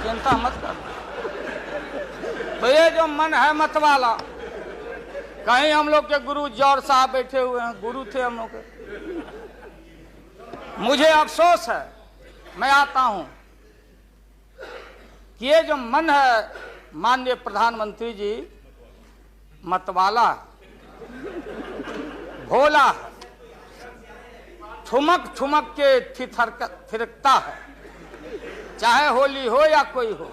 चिंता मत कर। तो ये जो मन है मत वाला, कहीं हम लोग के गुरु जौहर साहब बैठे हुए हैं, गुरु थे हम लोग के। मुझे अफसोस है, मैं आता हूं कि ये जो मन है माननीय प्रधानमंत्री जी मतवाला, भोला, ठुमक ठुमक के थिरकता है, चाहे होली हो या कोई हो।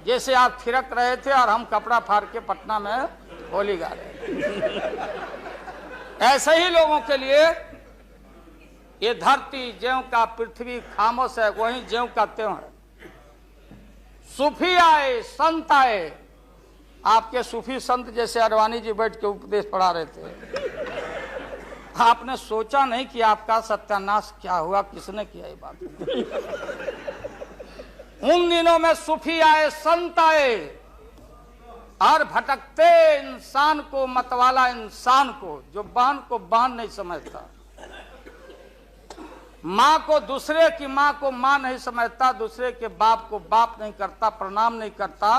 जैसे आप थिरक रहे थे और हम कपड़ा फाड़ के पटना में होली गा रहे। ऐसे ही लोगों के लिए ये धरती ज्यों का पृथ्वी खामोश है, वही ज्यों का त्यों है। सूफी आए, संत आए, आपके सूफी संत जैसे अडवाणी जी बैठ के उपदेश पढ़ा रहे थे। आपने सोचा नहीं कि आपका सत्यानाश क्या हुआ, किसने किया ये बात। उन दिनों में सूफी आए, संत आए और भटकते इंसान को, मतवाला इंसान को, जो बहन को बहन नहीं समझता, माँ को, दूसरे की माँ को माँ नहीं समझता, दूसरे के बाप को बाप नहीं करता, प्रणाम नहीं करता,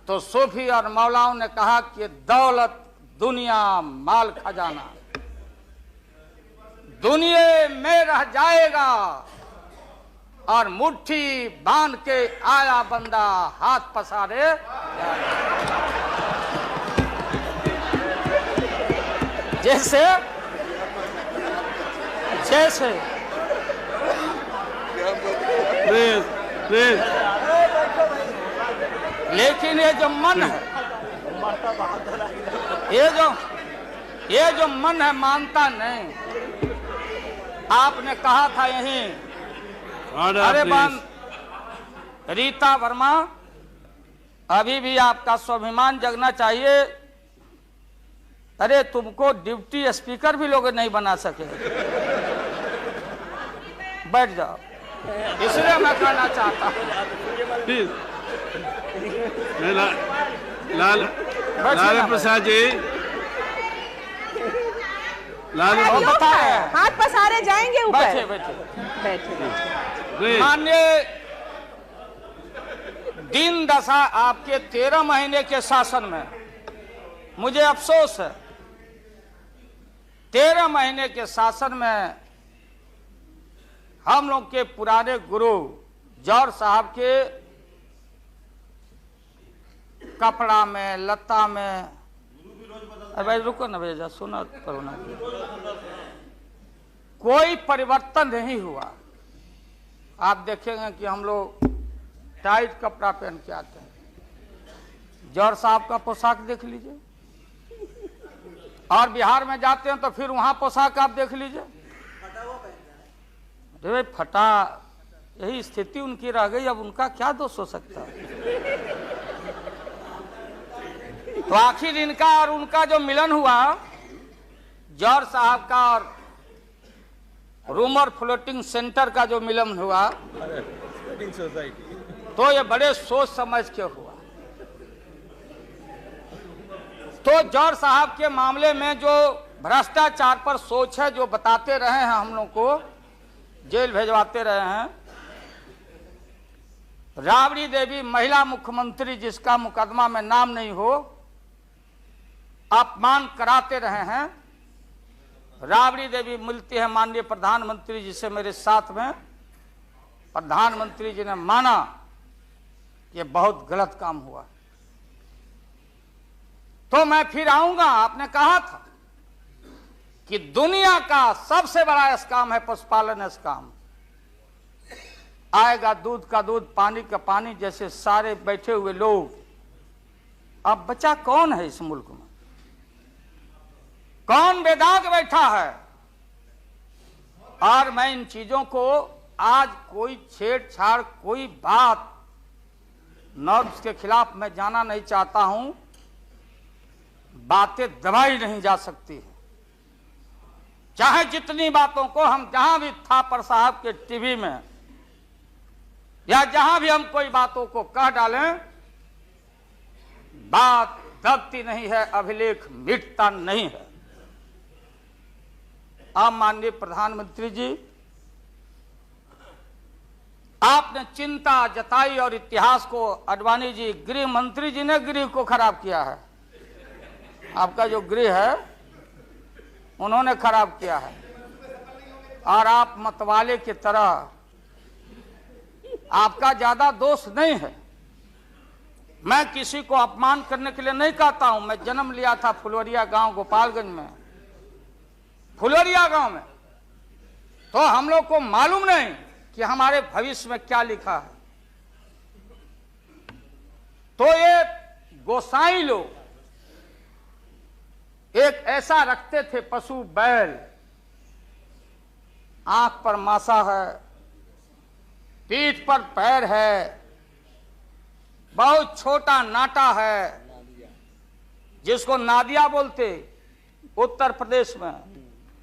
तो सूफी और मौलाओं ने कहा कि दौलत, दुनिया, माल, खजाना दुनिया में रह जाएगा और मुट्ठी बांध के आया बंदा हाथ पसारे। जैसे जैसे लेकिन ये जो मन है, ये जो मन है मानता नहीं। आपने कहा था यहीं, अरे बन रीता वर्मा, अभी भी आपका स्वाभिमान जगना चाहिए। अरे तुमको डिप्टी स्पीकर भी लोग नहीं बना सके। बैठ जाओ, इसलिए मैं कहना चाहता हूँ। लालू प्रसाद जी, लालू बता रहे हैं, हाथ पसारे जाएंगे ऊपर। बैठे बैठे बैठे। माननीय दिन दशा आपके 13 महीने के शासन में, मुझे अफसोस है, 13 महीने के शासन में हम लोग के पुराने गुरु जौहर साहब के कपड़ा में, लता में, अरे रुको ना भैया, सुना करो ना, कोई परिवर्तन नहीं हुआ। आप देखेंगे कि हम लोग टाइट कपड़ा पहन के आते हैं। जौहर साहब का पोशाक देख लीजिए, और बिहार में जाते हैं तो फिर वहां पोशाक आप देख लीजिए। अरे भाई फटा, यही स्थिति उनकी रह गई, अब उनका क्या दोष हो सकता है। तो आखिर इनका और उनका जो मिलन हुआ, जौहर साहब का और रूमर फ्लोटिंग सेंटर का जो मिलन हुआ, तो ये बड़े सोच समझ के हुआ। तो जौहर साहब के मामले में जो भ्रष्टाचार पर सोच है, जो बताते रहे हैं, हम लोग को जेल भेजवाते रहे हैं। राबड़ी देवी महिला मुख्यमंत्री, जिसका मुकदमा में नाम नहीं हो, अपमान कराते रहे हैं। राबड़ी देवी मिलती है माननीय प्रधानमंत्री जी से मेरे साथ में। प्रधानमंत्री जी ने माना कि बहुत गलत काम हुआ, तो मैं फिर आऊंगा। आपने कहा था कि दुनिया का सबसे बड़ा स्काम है पशुपालन स्काम। आएगा दूध का दूध, पानी का पानी, जैसे सारे बैठे हुए लोग। अब बचा कौन है इस मुल्क में? कौन बेदाग बैठा है? और मैं इन चीजों को आज कोई छेड़छाड़, कोई बात नॉर्म्स के खिलाफ मैं जाना नहीं चाहता हूं। बातें दबाई नहीं जा सकती है, चाहे जितनी बातों को हम जहां भी थापर साहब के टीवी में या जहां भी हम कोई बातों को कह डालें, बात दबती नहीं है, अभिलेख मिटता नहीं है। अब माननीय प्रधानमंत्री जी, आपने चिंता जताई और इतिहास को आडवाणी जी, गृह मंत्री जी ने गृह को खराब किया है। आपका जो गृह है उन्होंने खराब किया है, और आप मतवाले की तरह, आपका ज्यादा दोष नहीं है। मैं किसी को अपमान करने के लिए नहीं कहता हूं। मैं जन्म लिया था फुलवरिया गांव, गोपालगंज में, फुलवरिया गांव में, तो हम लोग को मालूम नहीं कि हमारे भविष्य में क्या लिखा है। तो ये गोसाई लोग एक ऐसा रखते थे पशु बैल, आंख पर मासा है, पीठ पर पैर है, बहुत छोटा नाटा है, जिसको नादिया बोलते उत्तर प्रदेश में,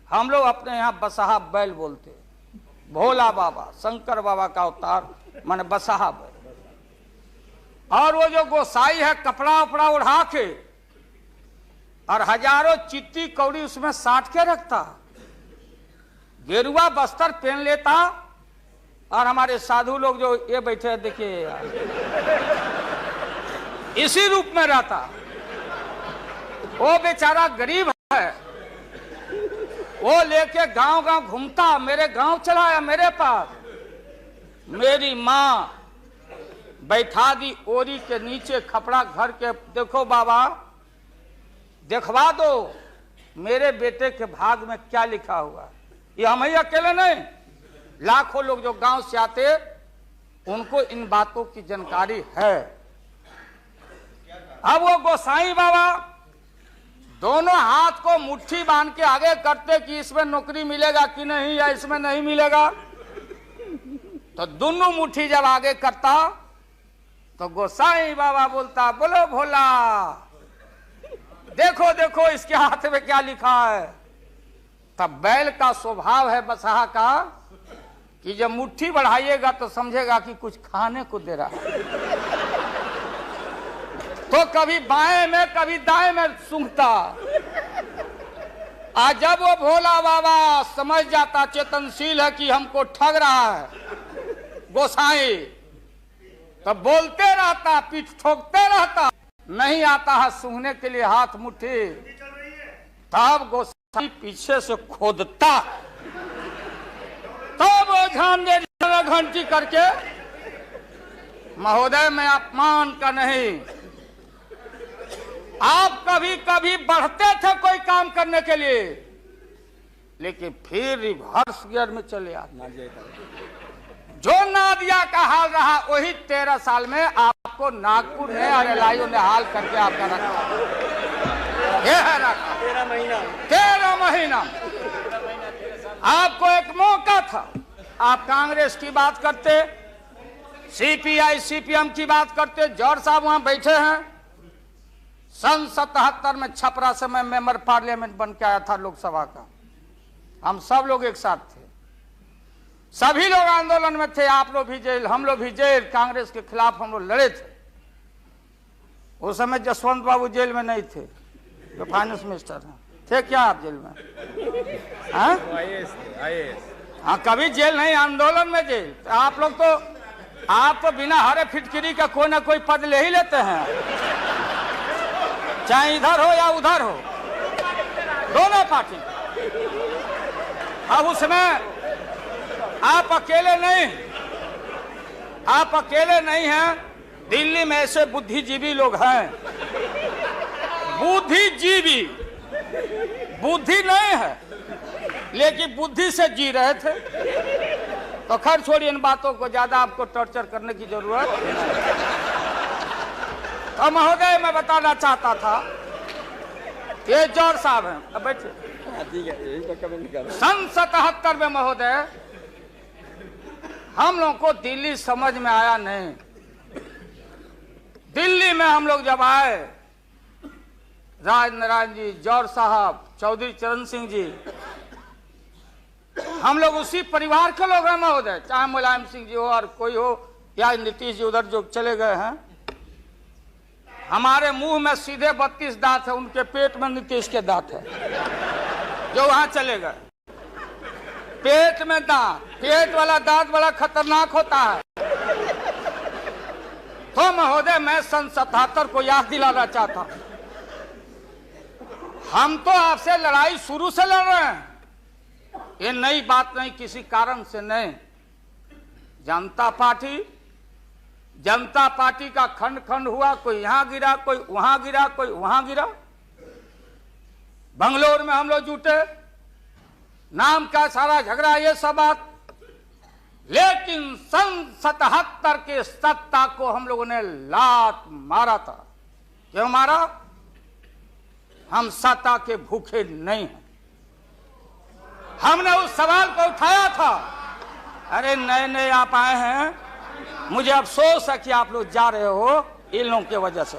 हम लोग अपने यहां बसहा बैल बोलते। भोला बाबा, शंकर बाबा का अवतार माने बसहा बैल। और वो जो गोसाई है कपड़ा उपड़ा उड़ा के और हजारों चिट्टी कौड़ी उसमें साट के रखता, गेरुआ बस्तर पहन लेता, और हमारे साधु लोग जो ये बैठे हैं देखिए यार, इसी रूप में रहता। वो बेचारा गरीब है, वो लेके गांव गांव घूमता, मेरे गांव चलाया मेरे पास। मेरी माँ बैठा दी ओरी के नीचे खपड़ा घर के, देखो बाबा दिखवा दो मेरे बेटे के भाग में क्या लिखा हुआ। ये हम ही अकेले नहीं, लाखों लोग जो गांव से आते उनको इन बातों की जानकारी है। अब वो गोसाई बाबा दोनों हाथ को मुट्ठी बांध के आगे करते कि इसमें नौकरी मिलेगा कि नहीं, या इसमें नहीं मिलेगा। तो दोनों मुट्ठी जब आगे करता तो गोसाई बाबा बोलता, बोलो भोला, देखो देखो इसके हाथ में क्या लिखा है। तब बैल का स्वभाव है बसहा का कि जब मुट्ठी बढ़ाइएगा तो समझेगा कि कुछ खाने को दे रहा है, तो कभी बाएं में कभी दाएं में सूंघता। आज जब वो भोला बाबा समझ जाता, चेतनशील है कि हमको ठग रहा है गोसाई, तब बोलते रहता, पीठ ठोकते रहता, नहीं आता है सूंघने के लिए हाथ मुट्ठी। तब गोसाई पीछे से खोदता, तब वो ध्यान दे घंटी करके, महोदय मैं अपमान का नहीं, आप कभी कभी बढ़ते थे कोई काम करने के लिए, लेकिन फिर रिवर्स गियर में चले आते। जो नादिया का हाल रहा वही 13 साल में आपको नागपुर ने और एलआईओ ने हाल करके आपका रखा। ये है रखा 13 महीना। आपको एक मौका था, आप कांग्रेस की बात करते, सीपीआई सीपीएम की बात करते। जौहर साहब वहां बैठे हैं। सन 77 में छपरा से मैं मेंबर पार्लियामेंट बन के आया था लोकसभा का। हम सब लोग एक साथ थे, सभी लोग आंदोलन में थे। आप लोग भी जेल, हम लोग भी जेल, कांग्रेस के खिलाफ हम लोग लड़े थे। उस समय जसवंत बाबू जेल में नहीं थे, जो फाइनेंस मिनिस्टर हैं। थे क्या आप जेल में? हाँ, कभी जेल नहीं, आंदोलन में जेल। तो आप लोग तो, आप तो बिना हरे फिटकिरी का कोई ना कोई पद ले ही लेते हैं, चाहे इधर हो या उधर हो, दोनों पार्टी। अब उसमें आप अकेले नहीं, आप अकेले नहीं हैं। दिल्ली में ऐसे बुद्धिजीवी लोग हैं, बुद्धिजीवी, बुद्धि नहीं है लेकिन बुद्धि से जी रहे थे। तो खैर छोड़िए इन बातों को, ज्यादा आपको टॉर्चर करने की जरूरत नहीं। तो महोदय मैं बताना चाहता था, ये जौहर साहब हैं, अब बैठे। सन 77 में महोदय हम लोग को दिल्ली समझ में आया नहीं। दिल्ली में हम लोग जब आए, राज नारायण जी, जौहर साहब, चौधरी चरण सिंह जी, हम लोग उसी परिवार के लोग हैं महोदय, चाहे मुलायम सिंह जी हो और कोई हो, या नीतीश जी उधर जो चले गए हैं। हमारे मुंह में सीधे 32 दांत है, उनके पेट में नीतीश के दांत है, जो वहां चले गए। पेट में दांत, पेट वाला दांत बड़ा खतरनाक होता है। तो महोदय, मैं सन 77 को याद दिलाना चाहता हूं, हम तो आपसे लड़ाई शुरू से लड़ रहे हैं, ये नई बात नहीं, किसी कारण से नहीं। जनता पार्टी का खंड खंड हुआ, कोई यहां गिरा, कोई वहां गिरा, कोई वहां गिरा। बंगलोर में हम लोग जुटे, नाम का सारा झगड़ा, ये सब बात। लेकिन सन 77 के सत्ता को हम लोगों ने लात मारा था। क्यों मारा? हम सत्ता के भूखे नहीं हैं। हमने उस सवाल को उठाया था। अरे नए नए आप आए हैं, मुझे अफसोस है कि आप लोग जा रहे हो इन लोगों की वजह से।